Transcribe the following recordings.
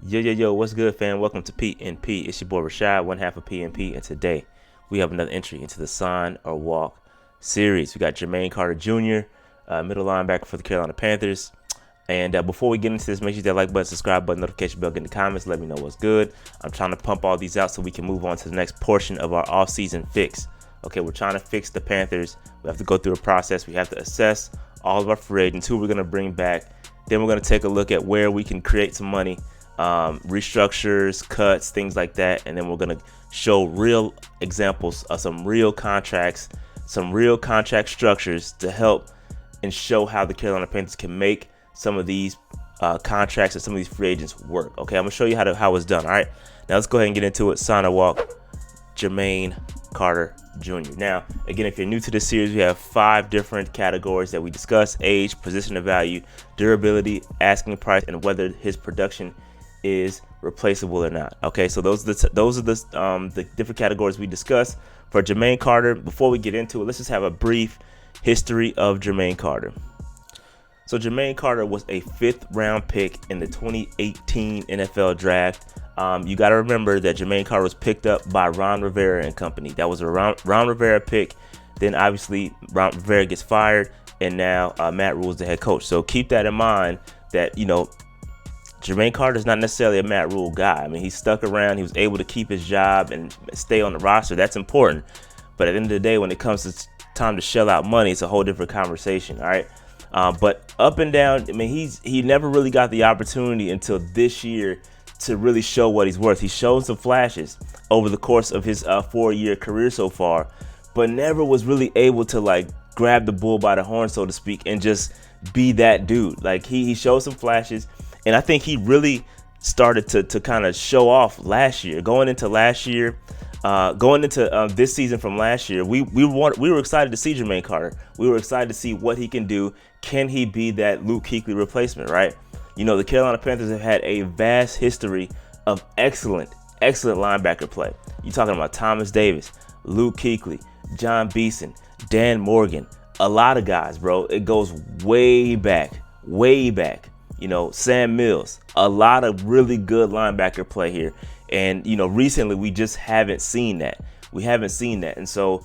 Yo, what's good, fam? Welcome to PNP. It's your boy Rashad, one half of PNP, and today we have another entry into the Sign or Walk series. We got Jermaine Carter Jr., middle linebacker for the Carolina Panthers. And before we get into this, make sure you hit that like button, subscribe button, notification bell, get in the comments, let me know what's good. I'm trying to pump all these out so we can move on to the next portion of our offseason fix. Okay, we're trying to fix the Panthers. We have to go through a process. We have to assess all of our free agents, who we're going to bring back. Then we're going to take a look at where we can create some money, restructures, cuts, things like that. And then we're going to show real examples of some real contracts, some real contract structures to help and show how the Carolina Panthers can make some of these contracts and some of these free agents work. Okay, I'm gonna show you how it's done. All right, now let's go ahead and get into it. Sign or walk, Jermaine Carter Jr. Now, again, if you're new to this series, we have 5 different categories that we discuss: age, position of value, durability, asking price, and whether his production is replaceable or not. Okay, so those are the different categories we discuss for Jermaine Carter. Before we get into it, let's just have a brief history of Jermaine Carter. So Jermaine Carter was a 5th round pick in the 2018 NFL draft. You got to remember that Jermaine Carter was picked up by Ron Rivera and company. That was a Ron Rivera pick. Then obviously Ron Rivera gets fired, and now Matt Rhule is the head coach. So keep that in mind that, Jermaine Carter is not necessarily a Matt Rhule guy. I mean, he stuck around. He was able to keep his job and stay on the roster. That's important. But at the end of the day, when it comes to time to shell out money, it's a whole different conversation. All right. But up and down, I mean, he never really got the opportunity until this year to really show what he's worth. He's shown some flashes over the course of his 4-year career so far, but never was really able to grab the bull by the horn, so to speak, and just be that dude. Like he showed some flashes, and I think he really started to kind of show off last year. Going into this season from last year, we were excited to see Jermaine Carter. We were excited to see what he can do. Can he be that Luke Kuechly replacement, right? The Carolina Panthers have had a vast history of excellent linebacker play. You're talking about Thomas Davis, Luke Kuechly, John Beeson, Dan Morgan, a lot of guys, bro. It goes way back. Sam Mills, a lot of really good linebacker play here. And, recently we just haven't seen that. And so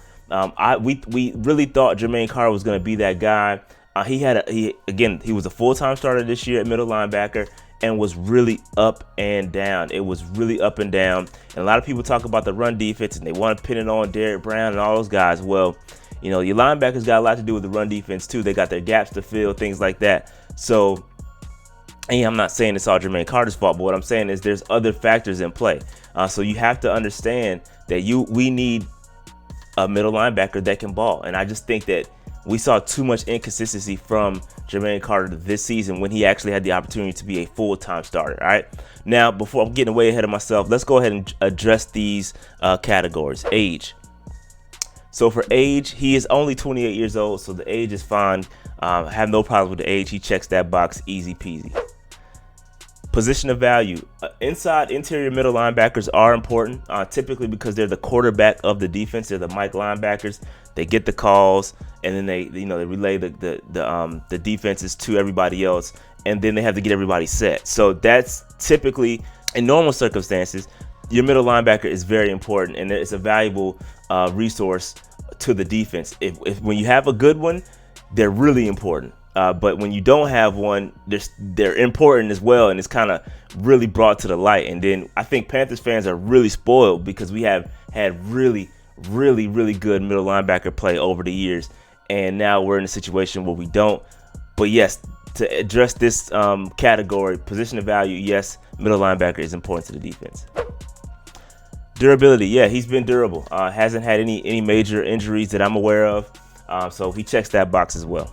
we really thought Jermaine Carter was going to be that guy. He was a full-time starter this year at middle linebacker and was really up and down. It was really up and down. And a lot of people talk about the run defense and they want to pin it on Derrick Brown and all those guys. Well, your linebackers got a lot to do with the run defense too. They got their gaps to fill, things like that. So, and I'm not saying it's all Jermaine Carter's fault, but what I'm saying is there's other factors in play. So you have to understand that we need a middle linebacker that can ball. And I just think that we saw too much inconsistency from Jermaine Carter this season when he actually had the opportunity to be a full-time starter. All right. Now, before I'm getting way ahead of myself, let's go ahead and address these categories. Age. So for age, he is only 28 years old, so the age is fine. I have no problem with the age. He checks that box, easy peasy. Position of value. Interior middle linebackers are important, typically because they're the quarterback of the defense. They're the Mike linebackers. They get the calls, and then they relay the defenses to everybody else, and then they have to get everybody set. So that's typically, in normal circumstances, your middle linebacker is very important, and it's a valuable resource to the defense. If when you have a good one, they're really important. But when you don't have one, they're important as well, and it's kind of really brought to the light. And then I think Panthers fans are really spoiled because we have had really good middle linebacker play over the years, and now we're in a situation where we don't. But yes, to address this category, position of value, yes, middle linebacker is important to the defense. Durability, yeah, he's been durable. Hasn't had any major injuries that I'm aware of, so he checks that box as well.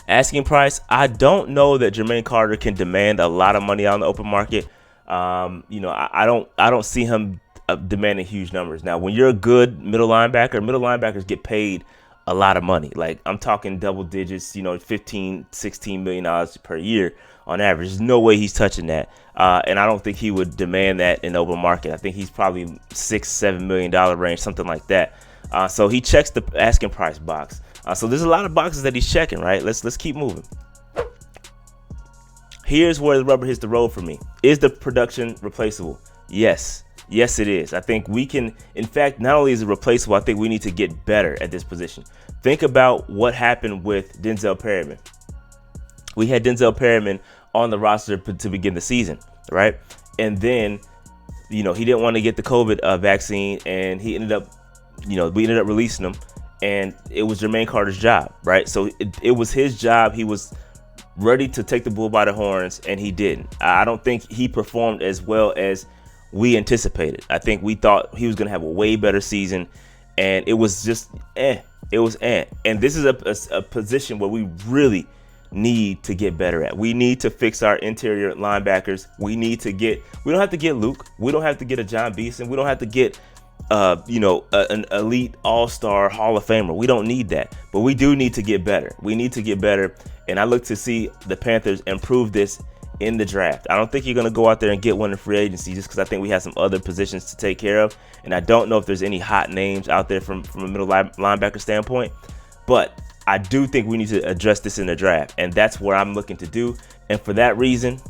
Asking price, I don't know that Jermaine Carter can demand a lot of money on the open market. I don't see him demanding huge numbers. Now, when you're a good middle linebackers get paid a lot of money. Like, I'm talking double digits, $15-16 million per year on average. There's no way he's touching that. And I don't think he would demand that in the open market. I think he's probably $6-7 million range, something like that. So he checks the asking price box. So there's a lot of boxes that he's checking, right? Let's keep moving. Here's where the rubber hits the road for me. Is the production replaceable? Yes. Yes, it is. I think we can, in fact, not only is it replaceable, I think we need to get better at this position. Think about what happened with Denzel Perryman. We had Denzel Perryman on the roster to begin the season, right? And then, he didn't want to get the COVID vaccine, and he ended up, we ended up releasing him, and it was Jermaine Carter's job, right? So it was his job. He was ready to take the bull by the horns, and he didn't. I don't think he performed as well as we anticipated. I think we thought he was going to have a way better season, and it was just it was and this is a position where we really need to get better at. We need to fix our interior linebackers. We don't have to get Luke. We don't have to get a John Beeson. We don't have to get an elite all-star Hall of Famer. We don't need that, but we do need to get better. We need to get better, and I look to see the Panthers improve this in the draft. I don't think you're going to go out there and get one in free agency, just because I think we have some other positions to take care of, and I don't know if there's any hot names out there from a middle linebacker standpoint, but I do think we need to address this in the draft, and that's where I'm looking to do. And for that reason,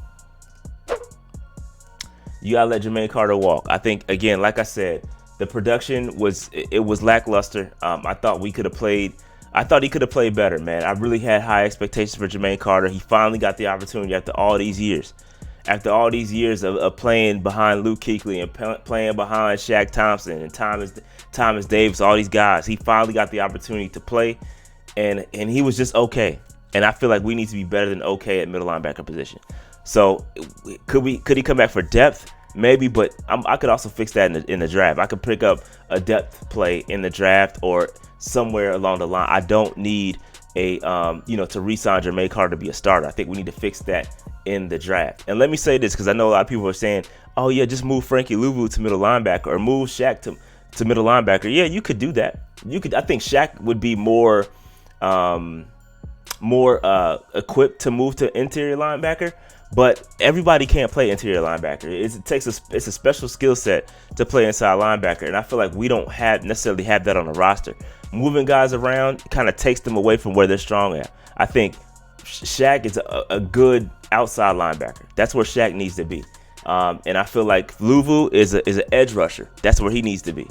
you gotta let Jermaine Carter walk. I think, again, like I said, the production was lackluster. I thought he could have played better, man. I really had high expectations for Jermaine Carter. He finally got the opportunity after all these years. After all these years of playing behind Luke Kuechly and playing behind Shaq Thompson and Thomas Davis, all these guys, he finally got the opportunity to play, and he was just okay. And I feel like we need to be better than okay at middle linebacker position. So could he come back for depth? Maybe, but I could also fix that in the draft. I could pick up a depth play in the draft or somewhere along the line. I don't need to re-sign Jermaine Carter to be a starter. I think we need to fix that in the draft. And let me say this, because I know a lot of people are saying, oh yeah, just move Frankie Louvu to middle linebacker or move Shaq to middle linebacker. Yeah, you could do that. I think Shaq would be more equipped to move to interior linebacker. But everybody can't play interior linebacker. It's a special skill set to play inside linebacker, and I feel like we don't necessarily have that on the roster. Moving guys around kind of takes them away from where they're strong at. I think Shaq is a good outside linebacker. That's where Shaq needs to be, and I feel like Louvu is an edge rusher. That's where he needs to be.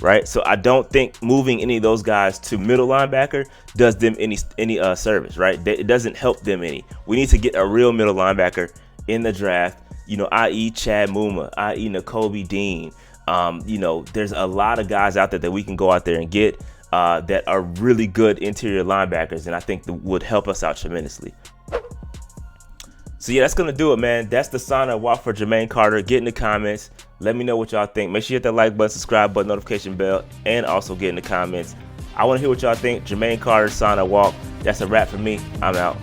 Right, so I don't think moving any of those guys to middle linebacker does them any service. Right, it doesn't help them any. We need to get a real middle linebacker in the draft. I.e. Chad Muma, i.e. Nakobe Dean. There's a lot of guys out there that we can go out there and get that are really good interior linebackers, and I think that would help us out tremendously. So yeah, that's gonna do it, man. That's the sign and walk for Jermaine Carter. Get in the comments. Let me know what y'all think. Make sure you hit that like button, subscribe button, notification bell, and also get in the comments. I want to hear what y'all think. Jermaine Carter, sign and walk. That's a wrap for me. I'm out.